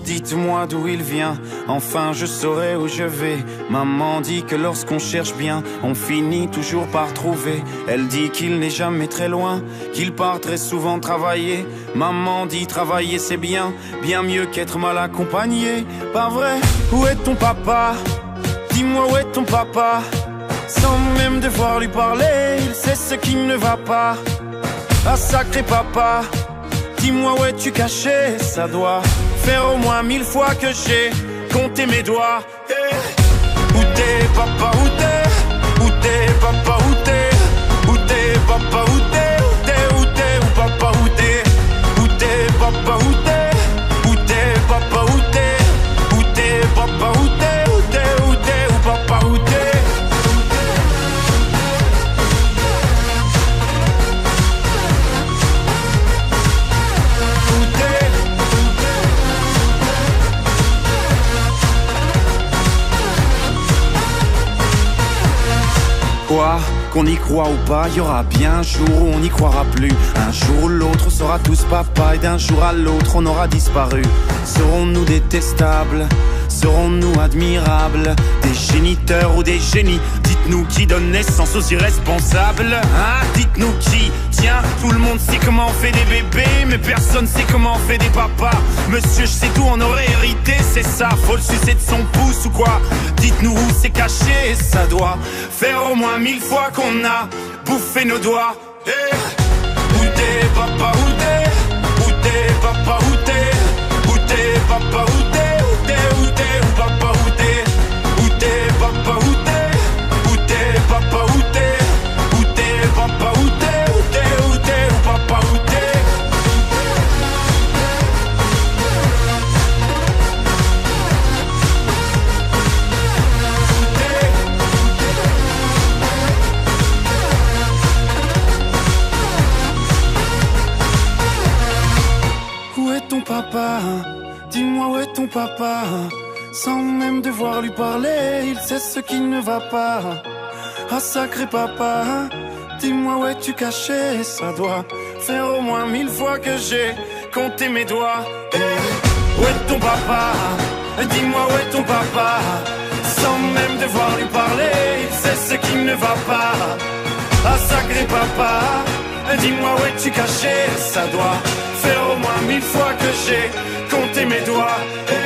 Dites-moi d'où il vient, enfin je saurai où je vais. Maman dit que lorsqu'on cherche bien, on finit toujours par trouver. Elle dit qu'il n'est jamais très loin, qu'il part très souvent travailler. Maman dit travailler c'est bien, bien mieux qu'être mal accompagné. Pas vrai? Où est ton papa? Dis-moi où est ton papa? Sans même devoir lui parler, il sait ce qui ne va pas. Ah sacré papa, dis-moi où es-tu caché? Ça doit faire au moins 1000 fois que j'ai compté mes doigts. Hey. Où t'es papa, où t'es? Où t'es papa, où t'es? Où t'es papa, où t'es? Où t'es, où t'es, où papa, où t'es? Où t'es papa, où t'es? Où t'es papa, où t'es? Où t'es papa, où t'es? Où t'es, où t'es, où papa, où t'es? Quoi, qu'on y croit ou pas, y aura bien un jour où on n'y croira plus. Un jour ou l'autre on sera tous papa et d'un jour à l'autre on aura disparu. Serons-nous détestables? Serons-nous admirables? Des géniteurs ou des génies? Dites-nous qui donne naissance aux irresponsables, hein? Dites-nous qui? Tiens, tout le monde sait comment on fait des bébés, mais personne sait comment on fait des papas. Monsieur, je sais tout, on aurait hérité, c'est ça. Faut le sucer de son pouce ou quoi? Dites-nous où c'est caché, ça doit faire au moins 1000 fois qu'on a bouffé nos doigts. Hey. Où t'es papa, où t'es? Où t'es papa, où t'es? Où t'es papa, où t'es? Où t'es, où t'es, où papa, où t'es? Où t'es papa, où t'es? Où t'es papa, où t'es? Où t'es papa, où t'es? Où t'es, où t'es, où papa, où t'es? Où est ton papa? Dis-moi où est ton papa? Sans même devoir lui parler, il sait ce qui ne va pas. Ah sacré papa, dis-moi où es-tu caché? Ça doit faire au moins 1000 fois que j'ai compté mes doigts. Hey. Où est ton papa? Dis-moi où est ton papa? Sans même devoir lui parler, il sait ce qui ne va pas. Ah sacré papa, dis-moi où es-tu caché? Ça doit faire au moins 1000 fois que j'ai compté mes doigts. Hey.